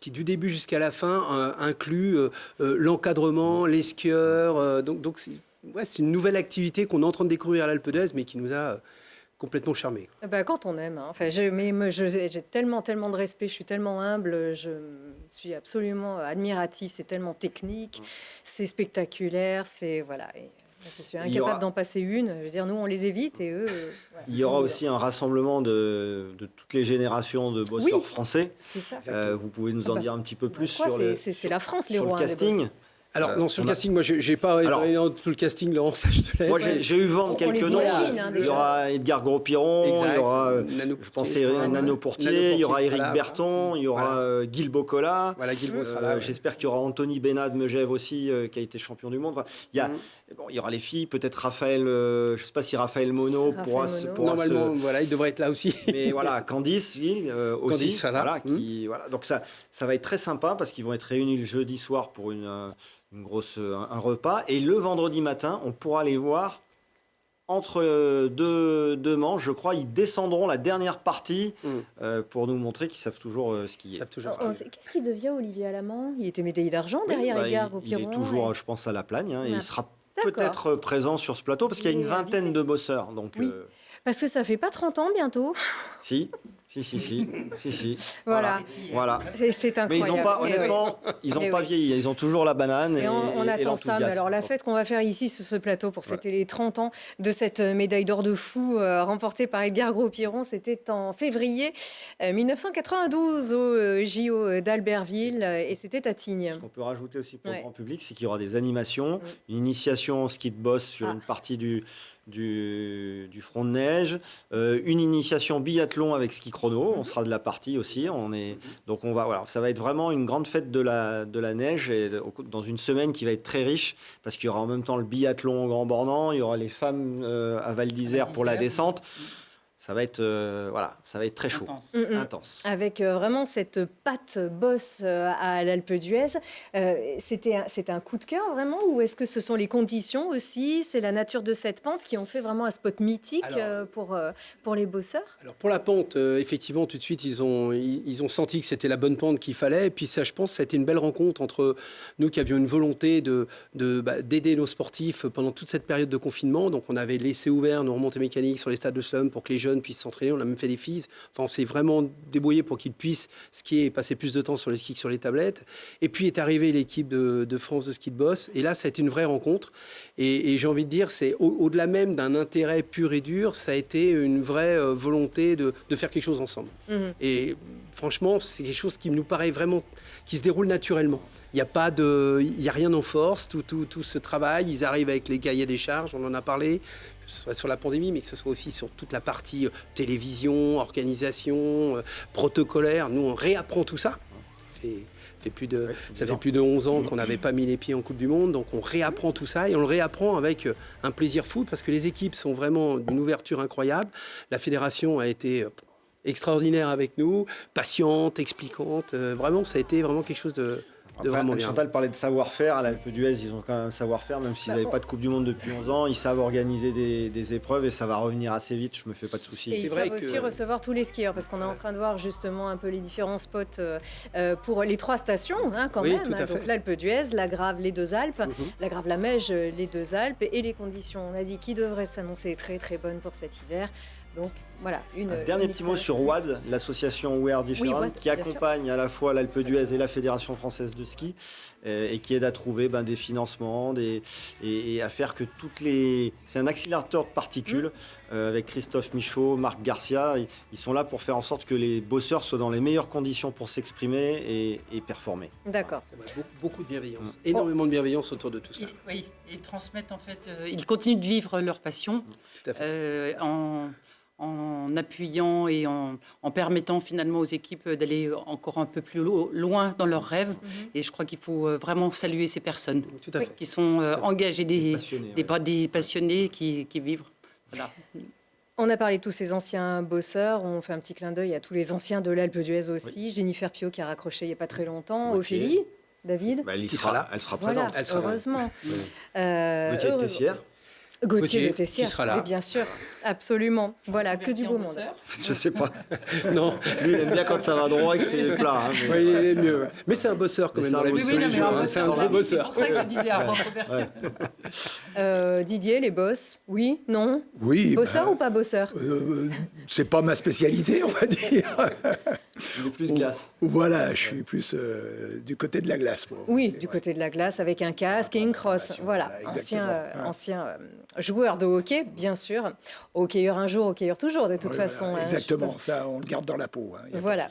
[SPEAKER 7] du début jusqu'à la fin inclut l'encadrement, les skieurs. Donc c'est une nouvelle activité qu'on est en train de découvrir à l'Alpe d'Huez, mais qui nous a complètement charmés.
[SPEAKER 3] Quand on aime. Hein. Enfin, j'ai tellement de respect, je suis tellement humble, je suis absolument admiratif, c'est tellement technique, c'est spectaculaire, c'est... Voilà. Et je suis incapable d'en passer une. Je veux dire, nous, on les évite et eux... voilà.
[SPEAKER 4] Il y aura aussi un rassemblement de toutes les générations de bosseurs français.
[SPEAKER 3] C'est ça.
[SPEAKER 4] Vous pouvez nous en dire un petit peu plus sur
[SPEAKER 3] c'est la France, les
[SPEAKER 4] sur
[SPEAKER 3] rois
[SPEAKER 4] le casting.
[SPEAKER 7] Alors, non, sur le casting, moi, je n'ai pas regardé tout le casting, Laurent, ça, je te laisse.
[SPEAKER 4] Moi, j'ai eu vent de quelques noms. Il y aura Edgar Gros-Piron, il y aura, je pensais, Nano Pourtier, il y aura Éric Berton, il y aura Guil Bocola.
[SPEAKER 7] Voilà, Guil Bocola.
[SPEAKER 4] J'espère qu'il y aura Anthony Bénat de Megève aussi, qui a été champion du monde. Enfin, il y aura les filles, peut-être Raphaël, je ne sais pas si Raphaël Monod pourra
[SPEAKER 7] normalement, voilà, il devrait être là aussi.
[SPEAKER 4] Mais voilà, Candice, aussi.
[SPEAKER 7] Candice, voilà.
[SPEAKER 4] Donc ça va être très sympa parce qu'ils vont être réunis le jeudi soir pour un repas, et le vendredi matin on pourra les voir entre deux manches, je crois. Ils descendront la dernière partie pour nous montrer qu'ils savent toujours skier.
[SPEAKER 3] Qu'est-ce qu'il devient, Olivier Alamand? Il était médaillé d'argent derrière Edgar Gros-Piron.
[SPEAKER 4] Il est toujours, je pense, à la Plagne, et il sera peut-être présent sur ce plateau parce qu'il y a une vingtaine de bosseurs. Donc,
[SPEAKER 3] parce que ça fait pas 30 ans bientôt.
[SPEAKER 4] Si.
[SPEAKER 3] Voilà. C'est incroyable.
[SPEAKER 4] Mais ils n'ont pas, honnêtement, ils n'ont pas vieilli. Ils ont toujours la banane et
[SPEAKER 3] on attend ça. Mais alors, la
[SPEAKER 4] l'enthousiasme.
[SPEAKER 3] fête qu'on va faire ici sur ce plateau pour fêter les 30 ans de cette médaille d'or de fou remportée par Edgar Gros-Piron, c'était en février 1992 au JO d'Albertville, et c'était à Tignes.
[SPEAKER 4] Ce qu'on peut rajouter aussi pour le grand public, c'est qu'il y aura des animations, une initiation au ski de boss sur une partie du front de neige, une initiation biathlon avec ski chrono, on sera de la partie aussi. Donc voilà, ça va être vraiment une grande fête de la neige et dans une semaine qui va être très riche parce qu'il y aura en même temps le biathlon au Grand Bornand, il y aura les femmes à Val d'Isère pour la descente. Ça va être, ça va être très chaud, intense.
[SPEAKER 3] Avec vraiment cette patte bosse à l'Alpe d'Huez. C'était un coup de cœur vraiment, ou est-ce que ce sont les conditions aussi, c'est la nature de cette pente qui ont fait vraiment un spot mythique pour les bosseurs?
[SPEAKER 7] Alors pour la pente, effectivement, tout de suite, ils ont senti que c'était la bonne pente qu'il fallait. Et puis ça, je pense, ça a été une belle rencontre entre nous qui avions une volonté d'aider nos sportifs pendant toute cette période de confinement. Donc on avait laissé ouvert nos remontées mécaniques sur les stades de slalom pour que les jeunes puissent s'entraîner. On a même fait des FIS. Enfin, on s'est vraiment débrouillé pour qu'ils puissent skier et passer plus de temps sur les skis que sur les tablettes. Et puis est arrivée l'équipe de France de ski de boss. Et là, ça a été une vraie rencontre. Et j'ai envie de dire, c'est au-delà même d'un intérêt pur et dur, ça a été une vraie volonté de faire quelque chose ensemble. Et franchement, c'est quelque chose qui nous paraît vraiment, qui se déroule naturellement. Il n'y a rien en force, tout ce travail. Ils arrivent avec les cahiers des charges, on en a parlé, que ce soit sur la pandémie, mais que ce soit aussi sur toute la partie télévision, organisation, protocolaire. Nous, on réapprend tout ça. Ça fait plus de 11 ans qu'on n'avait pas mis les pieds en Coupe du Monde, donc on réapprend tout ça et on le réapprend avec un plaisir fou parce que les équipes sont vraiment d'une ouverture incroyable. La fédération a été extraordinaire avec nous, patiente, expliquante. Vraiment, ça a été vraiment quelque chose de vraiment bien.
[SPEAKER 4] Chantal parlait de savoir-faire. À l'Alpe d'Huez, ils ont quand même un savoir-faire, même s'ils n'avaient pas de Coupe du Monde depuis 11 ans. Ils savent organiser des épreuves et ça va revenir assez vite. Je me fais pas de soucis.
[SPEAKER 3] Et ils savent aussi recevoir tous les skieurs parce qu'on est en train de voir justement un peu les différents spots pour les 3 stations quand même. Donc l'Alpe d'Huez, la Grave, les 2 Alpes, la Grave, la Meige, les 2 Alpes et les conditions. On a dit qui devrait s'annoncer très très bonnes pour cet hiver. Donc voilà,
[SPEAKER 4] un dernier petit mot sur WAD, l'association We Are Different, qui accompagne à la fois l'Alpe d'Huez et la Fédération française de ski et qui aide à trouver des financements et à faire que c'est un accélérateur de particules avec Christophe Michaud, Marc Garcia. Ils sont là pour faire en sorte que les bosseurs soient dans les meilleures conditions pour s'exprimer et performer.
[SPEAKER 3] D'accord.
[SPEAKER 7] Beaucoup de bienveillance, énormément de bienveillance autour de tout ça.
[SPEAKER 5] Ils transmettent en fait, ils continuent de vivre leur passion.
[SPEAKER 7] Tout à fait.
[SPEAKER 5] En appuyant et en permettant finalement aux équipes d'aller encore un peu plus loin dans leurs rêves. Et je crois qu'il faut vraiment saluer ces personnes qui sont engagées, des passionnés qui vivent. Voilà.
[SPEAKER 3] On a parlé de tous ces anciens bosseurs. On fait un petit clin d'œil à tous les anciens de l'Alpe d'Huez aussi. Jennifer Piot qui a raccroché il n'y a pas très longtemps. Ophélie, David.
[SPEAKER 4] Elle sera là. Elle sera présente.
[SPEAKER 3] Elle sera heureusement.
[SPEAKER 4] Gauthier de Tessière.
[SPEAKER 3] Gauthier de Tessière,
[SPEAKER 7] qui sera là.
[SPEAKER 3] Oui, bien sûr, absolument. Voilà, que du beau monde.
[SPEAKER 4] Je sais pas.
[SPEAKER 7] Non,
[SPEAKER 4] lui, il aime bien quand ça va droit et que c'est plat.
[SPEAKER 7] Mais... il est mieux. Mais c'est un bosseur quand même dans la vie de tous les jours. C'est un gros bosseur.
[SPEAKER 5] C'est pour ça que je disais avant Roberto.
[SPEAKER 3] Didier, les boss, oui, non?
[SPEAKER 6] Oui.
[SPEAKER 3] Bosseur ou pas bosseur?
[SPEAKER 6] C'est pas ma spécialité, on va dire.
[SPEAKER 4] Il est plus glace.
[SPEAKER 6] Voilà, je suis plus du côté de la glace. Moi.
[SPEAKER 3] Oui, du côté de la glace, avec un casque et une crosse. Voilà, ancien joueur de hockey, bien sûr. Hockeyeur un jour, hockeyeur toujours, de toute façon.
[SPEAKER 6] Exactement, ça, on le garde dans la peau.
[SPEAKER 3] Voilà.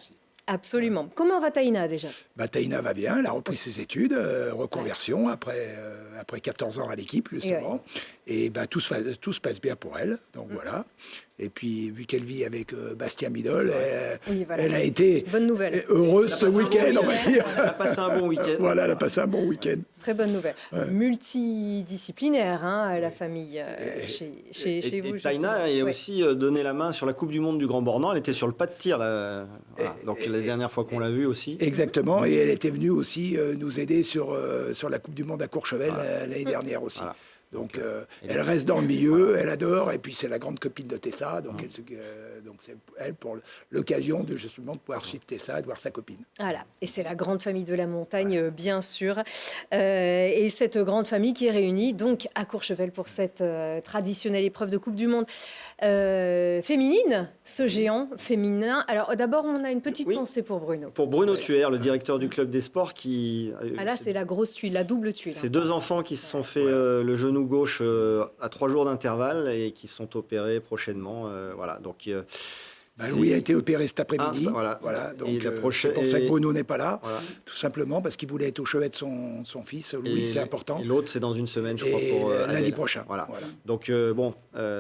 [SPEAKER 3] Absolument. Comment va Taïna déjà?
[SPEAKER 6] Taïna va bien, elle a repris ses études, reconversion après 14 ans à l'équipe justement. Et tout se passe bien pour elle, donc voilà. Et puis vu qu'elle vit avec Bastien Midol, elle a été heureuse ce week-end, on va dire.
[SPEAKER 4] Elle a passé un bon week-end.
[SPEAKER 6] Voilà, elle a passé un bon week-end.
[SPEAKER 3] Très bonne nouvelle. Multidisciplinaire, la famille chez vous.
[SPEAKER 4] Et Taïna a aussi donné la main sur la Coupe du Monde du Grand Bornand. Elle était sur le pas de tir là. Voilà. Donc la dernière fois qu'on l'a vue aussi.
[SPEAKER 6] Exactement. Et elle était venue aussi nous aider sur la Coupe du Monde à Courchevel l'année dernière aussi. Voilà. Donc elle reste dans le milieu, elle adore, et puis c'est la grande copine de Tessa, donc c'est elle pour l'occasion de justement de pouvoir suivre Tessa et de voir sa copine.
[SPEAKER 3] Voilà, et c'est la grande famille de la montagne, bien sûr, et cette grande famille qui est réunie donc à Courchevel pour cette traditionnelle épreuve de Coupe du Monde féminine, ce géant féminin. Alors d'abord, on a une petite pensée pour Bruno.
[SPEAKER 4] Pour Bruno Thuer, le directeur du club des sports qui...
[SPEAKER 3] là, c'est la grosse tuile, la double tuile.
[SPEAKER 4] C'est 2 enfants qui se sont fait le genou gauche à 3 jours d'intervalle et qui sont opérés prochainement. Voilà. Donc,
[SPEAKER 6] Louis a été opéré cet après-midi.
[SPEAKER 4] Voilà.
[SPEAKER 6] Donc c'est pour ça que Bruno n'est pas là, tout simplement parce qu'il voulait être au chevet de son fils. Louis, c'est important.
[SPEAKER 4] Et l'autre, c'est dans une semaine, je crois, pour
[SPEAKER 6] lundi prochain.
[SPEAKER 4] Voilà. Donc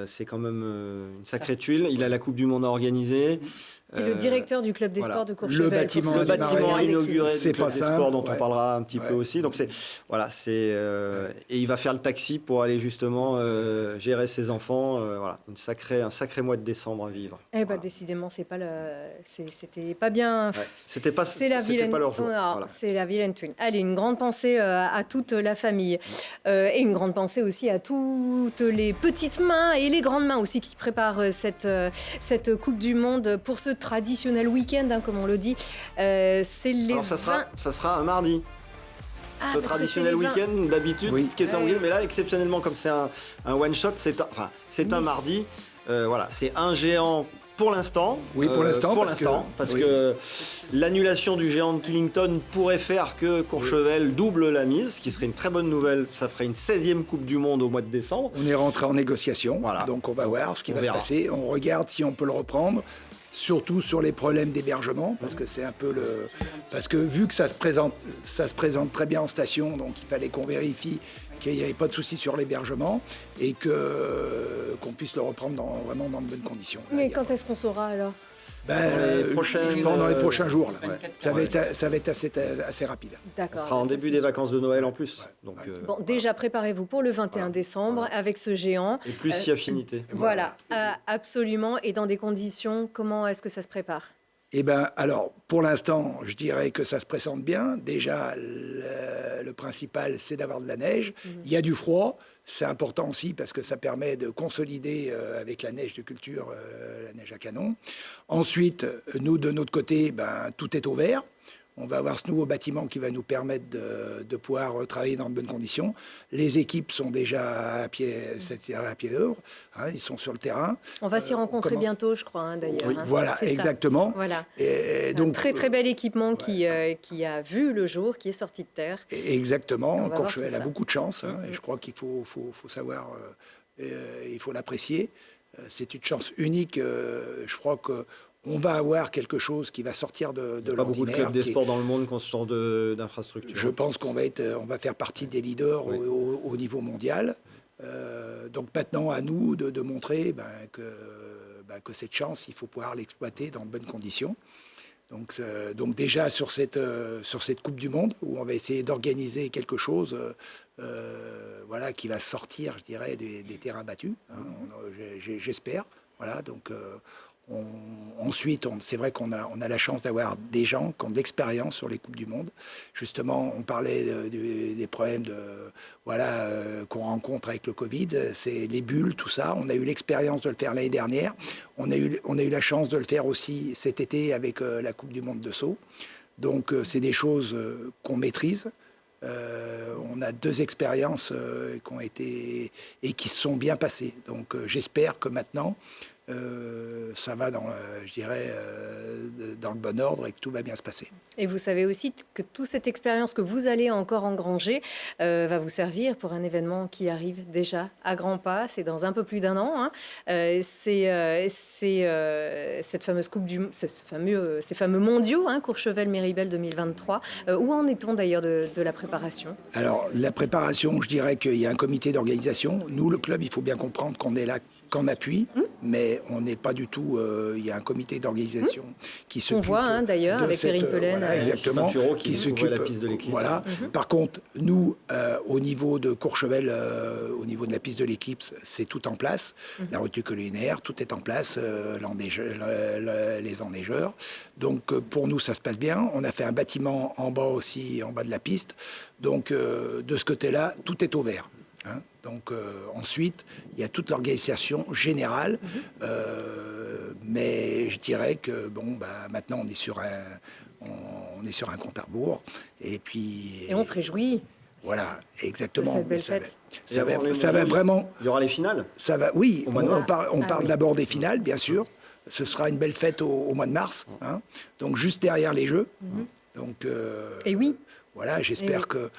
[SPEAKER 4] c'est quand même une sacrée tuile. Il a la Coupe du Monde à organiser.
[SPEAKER 3] C'est le directeur du club des sports de Courchevel.
[SPEAKER 6] Le bâtiment
[SPEAKER 4] inauguré
[SPEAKER 6] c'est
[SPEAKER 4] du club
[SPEAKER 6] pas
[SPEAKER 4] des
[SPEAKER 6] simple,
[SPEAKER 4] sports dont on
[SPEAKER 6] ouais.
[SPEAKER 4] parlera un petit peu aussi. Donc et il va faire le taxi pour aller justement gérer ses enfants. Voilà, un sacré mois de décembre à vivre.
[SPEAKER 3] Eh ben,
[SPEAKER 4] Voilà.
[SPEAKER 3] décidément, c'était pas bien.
[SPEAKER 4] Ouais. C'était pas leur jour. Voilà.
[SPEAKER 3] C'est la vilaine twin. Allez, une grande pensée à toute la famille. Et une grande pensée aussi à toutes les petites mains et les grandes mains aussi qui préparent cette Coupe du Monde pour ce traditionnel week-end, hein, comme on le dit. C'est les
[SPEAKER 4] Alors ça sera un mardi.
[SPEAKER 3] Ah,
[SPEAKER 4] Ce
[SPEAKER 3] parce que
[SPEAKER 4] traditionnel
[SPEAKER 3] c'est les
[SPEAKER 4] week-end, d'habitude,
[SPEAKER 6] Oui.
[SPEAKER 4] qui est un week-end, mais là, exceptionnellement, comme c'est un one-shot, c'est un mardi. Voilà, c'est un géant pour l'instant.
[SPEAKER 6] Oui, pour l'instant.
[SPEAKER 4] Parce que l'annulation du géant de Killington pourrait faire que Courchevel double la mise, ce qui serait une très bonne nouvelle. Ça ferait une 16e Coupe du Monde au mois de décembre.
[SPEAKER 6] On est rentré en négociation,
[SPEAKER 4] Voilà.
[SPEAKER 6] donc on va voir ce qui
[SPEAKER 4] On
[SPEAKER 6] va
[SPEAKER 4] verra.
[SPEAKER 6] se passer. On regarde si on peut le reprendre, surtout sur les problèmes d'hébergement, parce que c'est un peu le... Parce que vu que ça se présente très bien en station, donc il fallait qu'on vérifie qu'il n'y avait pas de souci sur l'hébergement et qu'on puisse le reprendre vraiment dans de bonnes conditions. Là,
[SPEAKER 3] Mais
[SPEAKER 6] il y a
[SPEAKER 3] quand est-ce qu'on saura alors?
[SPEAKER 6] Pendant les prochains jours. Là.
[SPEAKER 5] 24
[SPEAKER 6] Ça va être assez rapide.
[SPEAKER 3] D'accord.
[SPEAKER 4] On sera en
[SPEAKER 3] Ça,
[SPEAKER 4] début
[SPEAKER 3] c'est
[SPEAKER 4] des
[SPEAKER 3] tout.
[SPEAKER 4] vacances de Noël en plus. Donc,
[SPEAKER 3] Bon, déjà préparez-vous pour le 21 décembre avec ce géant.
[SPEAKER 4] et plus si affinité.
[SPEAKER 3] Voilà, absolument. Et dans des conditions, comment est-ce que ça se prépare?
[SPEAKER 6] Eh bien, alors, pour l'instant, je dirais que ça se présente bien. Déjà, le principal, c'est d'avoir de la neige. Il y a du froid. C'est important aussi parce que ça permet de consolider avec la neige de culture, la neige à canon. Ensuite, nous, de notre côté, tout est au vert. On va avoir ce nouveau bâtiment qui va nous permettre de pouvoir travailler dans de bonnes conditions. Les équipes sont déjà à pied d'œuvre, hein, ils sont sur le terrain.
[SPEAKER 3] On va s'y rencontrer
[SPEAKER 6] commence-
[SPEAKER 3] bientôt, je crois, hein, d'ailleurs.
[SPEAKER 6] Oui,
[SPEAKER 3] hein.
[SPEAKER 6] voilà,
[SPEAKER 3] C'est ça.
[SPEAKER 6] exactement.
[SPEAKER 3] Voilà.
[SPEAKER 6] Et
[SPEAKER 3] Un
[SPEAKER 6] donc,
[SPEAKER 3] très très bel équipement qui a vu le jour, qui est sorti de terre.
[SPEAKER 6] exactement.
[SPEAKER 3] On va voir
[SPEAKER 6] Courchevel
[SPEAKER 3] tout
[SPEAKER 6] a
[SPEAKER 3] ça.
[SPEAKER 6] beaucoup de chance. Hein, et je crois qu'il faut savoir, il faut l'apprécier. C'est une chance unique. Je crois que on va avoir quelque chose qui va sortir de
[SPEAKER 4] Il n'y a pas beaucoup de
[SPEAKER 6] l'ordinaire.
[SPEAKER 4] clubs des
[SPEAKER 6] qui est-
[SPEAKER 4] sports dans le monde qui ont ce genre d'infrastructure.
[SPEAKER 6] Je pense qu'on va faire partie des leaders
[SPEAKER 4] Oui.
[SPEAKER 6] au niveau mondial. Donc maintenant, à nous de montrer que cette chance, il faut pouvoir l'exploiter dans de bonnes conditions. Donc déjà sur cette Coupe du Monde, où on va essayer d'organiser quelque chose qui va sortir, je dirais, des terrains battus, hein, j'espère. Voilà, donc... Ensuite, c'est vrai qu'on a la chance d'avoir des gens qui ont de l'expérience sur les Coupes du Monde. Justement, on parlait des problèmes qu'on rencontre avec le Covid, c'est les bulles, tout ça. On a eu l'expérience de le faire l'année dernière. On a eu la chance de le faire aussi cet été avec la Coupe du Monde de saut. Donc, c'est des choses qu'on maîtrise. On a 2 expériences qui ont été et qui se sont bien passées. Donc, j'espère que maintenant, ça va dans le bon ordre et que tout va bien se passer.
[SPEAKER 3] Et vous savez aussi que toute cette expérience que vous allez encore engranger va vous servir pour un événement qui arrive déjà à grands pas. C'est dans un peu plus d'1 an. Hein. C'est cette fameuse coupe ces fameux mondiaux, hein, Courchevel-Méribel 2023. Où en est-on d'ailleurs de la préparation?
[SPEAKER 6] Alors, la préparation, je dirais qu'il y a un comité d'organisation. Nous, le club, il faut bien comprendre qu'on est là qu'en appui, mais on n'est pas du tout... il y a un comité d'organisation qui s'occupe...
[SPEAKER 3] On voit hein, d'ailleurs avec Perrine Pelen.
[SPEAKER 6] Voilà, exactement,
[SPEAKER 4] qui
[SPEAKER 6] s'occupe
[SPEAKER 4] la piste de l'éclipse.
[SPEAKER 6] Voilà. Par contre, nous, au niveau de Courchevel, au niveau de la piste de l'éclipse, c'est tout en place. La retenue collinaire, tout est en place, les enneigeurs. Donc, pour nous, ça se passe bien. On a fait un bâtiment en bas aussi, en bas de la piste. Donc, de ce côté-là, tout est au vert. Hein. Donc ensuite, il y a toute l'organisation générale, mais je dirais que maintenant on est sur un compte à rebours et puis
[SPEAKER 3] Et on se réjouit.
[SPEAKER 6] Voilà, exactement.
[SPEAKER 3] De cette belle
[SPEAKER 6] Mais
[SPEAKER 3] fête.
[SPEAKER 6] ça va vraiment.
[SPEAKER 4] Il y aura les finales.
[SPEAKER 6] Ça va. Oui,
[SPEAKER 4] Au mois de mars.
[SPEAKER 6] on parle d'abord des finales, bien sûr. Ce sera une belle fête au mois de mars, hein. Donc juste derrière les Jeux. Donc.
[SPEAKER 3] Et oui.
[SPEAKER 6] Voilà, j'espère que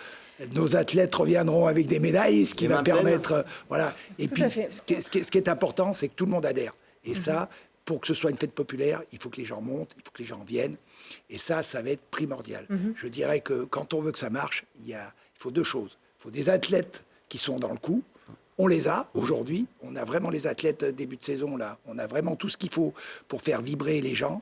[SPEAKER 6] nos athlètes reviendront avec des médailles, ce qui va permettre... voilà. Et puis, ce qui est important, c'est que tout le monde adhère. Et ça, pour que ce soit une fête populaire, il faut que les gens montent, il faut que les gens viennent. Et ça va être primordial. Je dirais que quand on veut que ça marche, il faut 2 choses. Il faut des athlètes qui sont dans le coup. On les a aujourd'hui. On a vraiment les athlètes début de saison, là. On a vraiment tout ce qu'il faut pour faire vibrer les gens.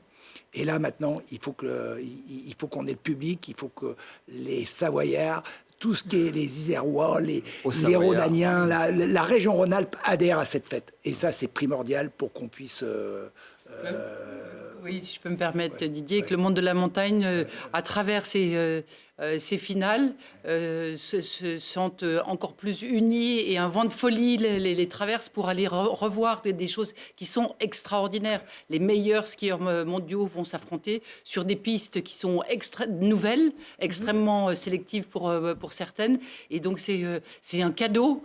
[SPEAKER 6] Et là, maintenant, il faut qu'on ait le public, il faut que les Savoyards, tout ce qui est les Isérois, les Rhodaniens, la région Rhône-Alpes adhèrent à cette fête. Et ça, c'est primordial pour qu'on puisse...
[SPEAKER 5] Oui, si je peux me permettre, Didier, que le monde de la montagne, à travers ces finales, se sentent encore plus unis et un vent de folie les traverse pour aller revoir des choses qui sont extraordinaires. Les meilleurs skieurs mondiaux vont s'affronter sur des pistes qui sont nouvelles, extrêmement sélectives pour certaines. Et donc, c'est un cadeau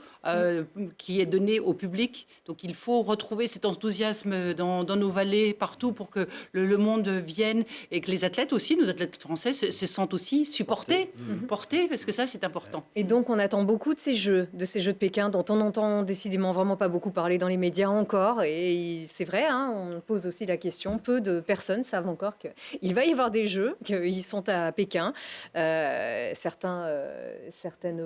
[SPEAKER 5] qui est donné au public. Donc, il faut retrouver cet enthousiasme dans nos vallées, partout, pour que le monde vienne et que les athlètes aussi, nos athlètes français, se sentent aussi supportés, portés, parce que ça, c'est important.
[SPEAKER 3] Et donc, on attend beaucoup de ces Jeux de Pékin, dont on n'entend décidément vraiment pas beaucoup parler dans les médias encore. Et c'est vrai, hein, on pose aussi la question. Peu de personnes savent encore qu'il va y avoir des Jeux, qu'ils sont à Pékin. Certaines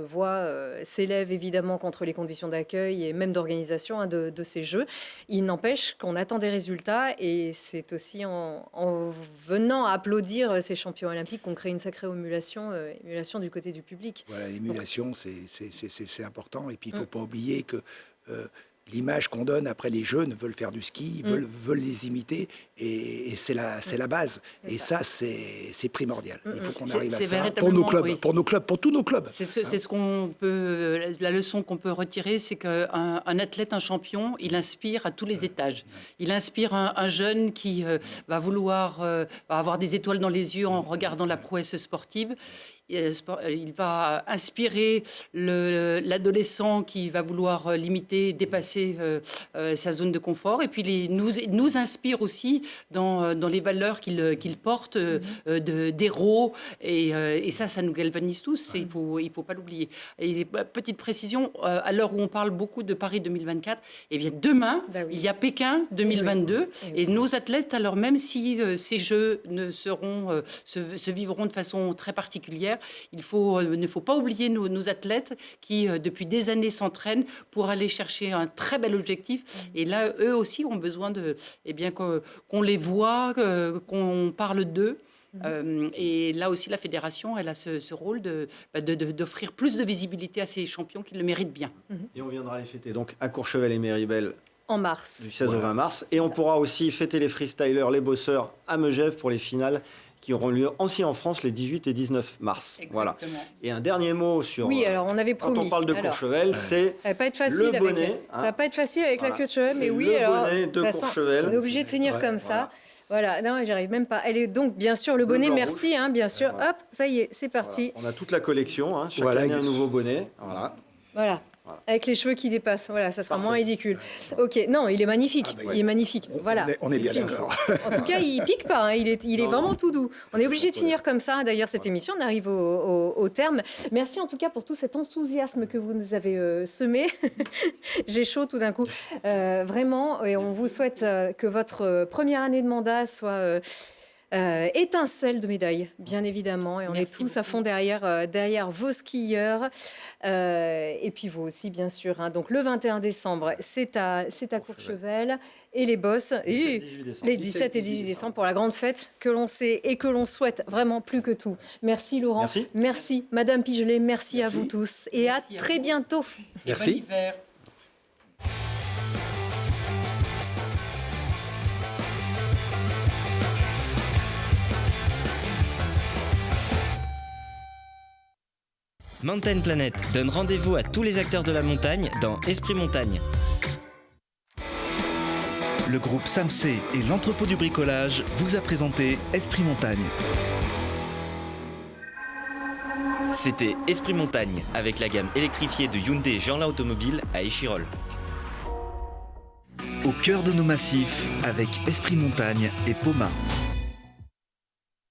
[SPEAKER 3] voix s'élèvent évidemment contre les conditions d'accueil et même d'organisation de ces Jeux. Il n'empêche qu'on attend des résultats et c'est aussi en venant applaudir ces champions olympiques qu'on crée une sacrée émulation du côté du public.
[SPEAKER 6] Voilà, l'émulation, c'est important. Et puis, il ne faut pas oublier que l'image qu'on donne après les jeunes veulent faire du ski, veulent les imiter, et c'est la base. Et ça, c'est primordial. Il faut qu'on arrive à ça pour nos clubs, oui. pour tous nos clubs.
[SPEAKER 5] C'est ce qu'on peut, la leçon qu'on peut retirer, c'est qu'un athlète, un champion, il inspire à tous les étages. Il inspire un jeune qui va vouloir va avoir des étoiles dans les yeux en regardant la prouesse sportive. Il va inspirer l'adolescent qui va vouloir limiter, dépasser sa zone de confort. Et puis, il nous inspire aussi dans les valeurs qu'il porte d'héros. Et ça nous galvanise tous. Il faut pas l'oublier. Et petite précision, à l'heure où on parle beaucoup de Paris 2024, eh bien, demain, il y a Pékin 2022. Et nos athlètes, alors même si ces Jeux se vivront de façon très particulière, il ne faut pas oublier nos athlètes qui, depuis des années, s'entraînent pour aller chercher un très bel objectif. Et là, eux aussi ont besoin qu'on les voit, qu'on parle d'eux. Et là aussi, la fédération, elle a ce rôle d'offrir plus de visibilité à ces champions qui le méritent bien.
[SPEAKER 4] Et on viendra les fêter donc à Courchevel et Méribel
[SPEAKER 3] en mars.
[SPEAKER 4] Du 16 au 20 mars. Et on pourra aussi fêter les freestylers, les bosseurs à Megève pour les finales qui auront lieu aussi en France les 18 et 19 mars.
[SPEAKER 5] Exactement.
[SPEAKER 4] Voilà. Et un dernier mot sur...
[SPEAKER 3] Oui, alors on avait promis.
[SPEAKER 4] Quand on parle de Courchevel, c'est
[SPEAKER 3] le
[SPEAKER 4] bonnet.
[SPEAKER 3] Ça va pas être facile avec la queue de cheval, mais oui,
[SPEAKER 4] le
[SPEAKER 3] alors
[SPEAKER 4] bonnet de Courchevel.
[SPEAKER 3] On est obligé de finir comme ça. Voilà, non, j'arrive même pas. Elle est donc bien sûr le bonnet, merci, hein, bien sûr. Hop, ça y est, c'est parti.
[SPEAKER 4] Voilà. On a toute la collection, hein. Chaque année un nouveau bonnet.
[SPEAKER 3] Voilà. Avec les cheveux qui dépassent, voilà, ça sera moins ridicule. Ok, non, il est magnifique, il est magnifique. Voilà.
[SPEAKER 6] On est bien d'accord.
[SPEAKER 3] En tout cas, il pique pas, hein, il est vraiment tout doux. On est obligé de finir comme ça. D'ailleurs, cette émission, on arrive au terme. Merci en tout cas pour tout cet enthousiasme que vous nous avez semé. J'ai chaud tout d'un coup. Vraiment, et on vous souhaite que votre première année de mandat soit... étincelle de médailles, bien évidemment, et on est tous à fond derrière vos skieurs, et puis vous aussi, bien sûr. Hein. Donc le 21 décembre, c'est à Courchevel, et les bosses, les 17 et 18 décembre pour la grande fête que l'on sait et que l'on souhaite vraiment plus que tout. Merci Laurent, merci Madame Pigelet, merci à vous tous, et à très bientôt.
[SPEAKER 7] Merci.
[SPEAKER 5] Bon hiver.
[SPEAKER 1] Mountain Planet donne rendez-vous à tous les acteurs de la montagne dans Esprit Montagne.
[SPEAKER 2] Le groupe Samsé et l'entrepôt du bricolage vous a présenté Esprit Montagne.
[SPEAKER 1] C'était Esprit Montagne avec la gamme électrifiée de Hyundai Jeanlin Automobile à Échirolles.
[SPEAKER 2] Au cœur de nos massifs avec Esprit Montagne et Poma.